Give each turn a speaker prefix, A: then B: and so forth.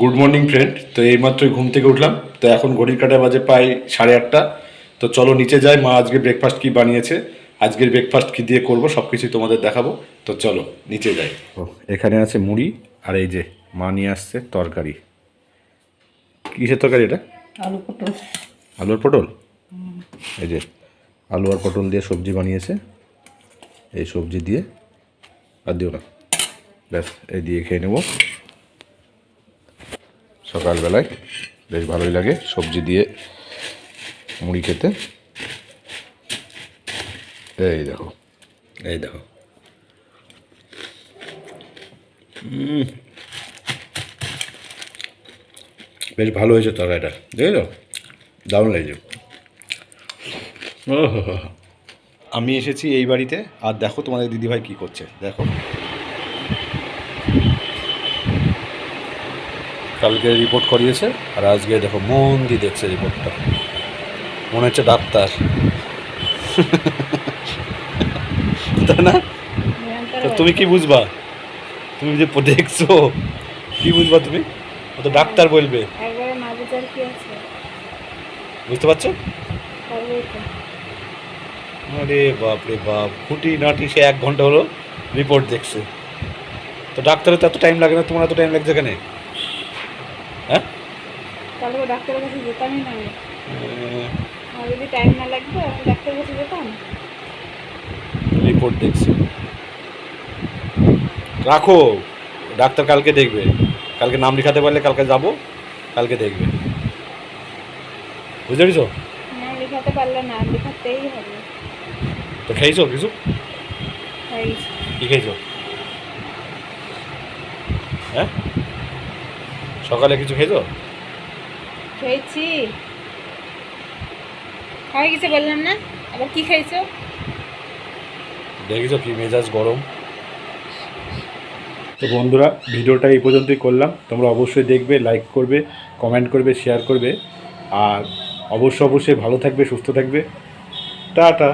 A: Good morning friend. তো এইমাত্রই ঘুম থেকে উঠলাম। তো এখন ঘড়ির কাঁটা বাজে প্রায় 8:30। তো চলো নিচে যাই, মা আজকে ব্রেকফাস্ট কি বানিয়েছে, আজকের ব্রেকফাস্ট কি দিয়ে করব সব কিছুই তোমাদের দেখাবো। তো চলো নিচে যাই। ও, এখানে আছে মুড়ি, আর এই যে মা নিয়ে আসছে তরকারি। কিসের তরকারি এটা?
B: আলু পটল।
A: আলুর পটল। এই যে আলু আর পটল দিয়ে সবজি বানিয়েছে। এই সবজি দিয়ে আর দিও না, ব্যাস এই দিয়ে খেয়ে নেব সকালবেলায়। বেশ ভালোই লাগে সবজি দিয়ে মুড়ি খেতে। এই দেখো, এই দেখো, বেশ ভালো হয়েছে তরকারিটা, দেখেছো? দারুণ লাগছে। ওহো, আমি এসেছি এই বাড়িতে, আর দেখো তোমাদের দিদিভাই কি করছে দেখো। কালকে রিপোর্ট করিয়েছে, আর আজকে দেখো মন দিয়ে দেখছে রিপোর্টটা, মনে হচ্ছে ডাক্তার। তাই না? তো তুমি কি বুঝবা? তুমি যে দেখছো কি বুঝবা তুমি? ও তো ডাক্তার বলবে।
B: একবারে না বুঝার কি আছে?
A: বুঝতে পারছো?
B: তাহলেই তো।
A: আরে বাপ রে বাপ, খুঁটি নাটি সে 1 ঘন্টা হলো রিপোর্ট দেখছে। তো ডাক্তারের তো এত টাইম লাগে না, তোমার এত টাইম লাগছে কেন? হ্যাঁ,
B: তাহলে ও ডাক্তারের কাছে যেতামই না আমি। আমার যদি টাইম না লাগতো আমি ডাক্তারের কাছে যেতাম।
A: রিপোর্ট দেখছে। রাখো, ডাক্তার কালকে দেখবে। কালকে নাম লেখাতে পারলে কালকে যাব, কালকে দেখবে। বুঝতে পেরেছো?
B: নাম লেখাতে পারলে না, লেখাতেই হবে।
A: তো খেয়েছো কিছু?
B: এই
A: কি খেয়েছো? হ্যাঁ, সকালে কিছু খেয়েছো?
B: খেয়েছি। খাওয়া গেছে বললাম না, আবার কি খাইছো?
A: দেখেছো কি মেজাজ গরম। তো বন্ধুরা, ভিডিওটা এই পর্যন্তই করলাম। তোমরা অবশ্যই দেখবে, লাইক করবে, কমেন্ট করবে, শেয়ার করবে, আর অবশ্যই ভালো থাকবে, সুস্থ থাকবে। টাটা।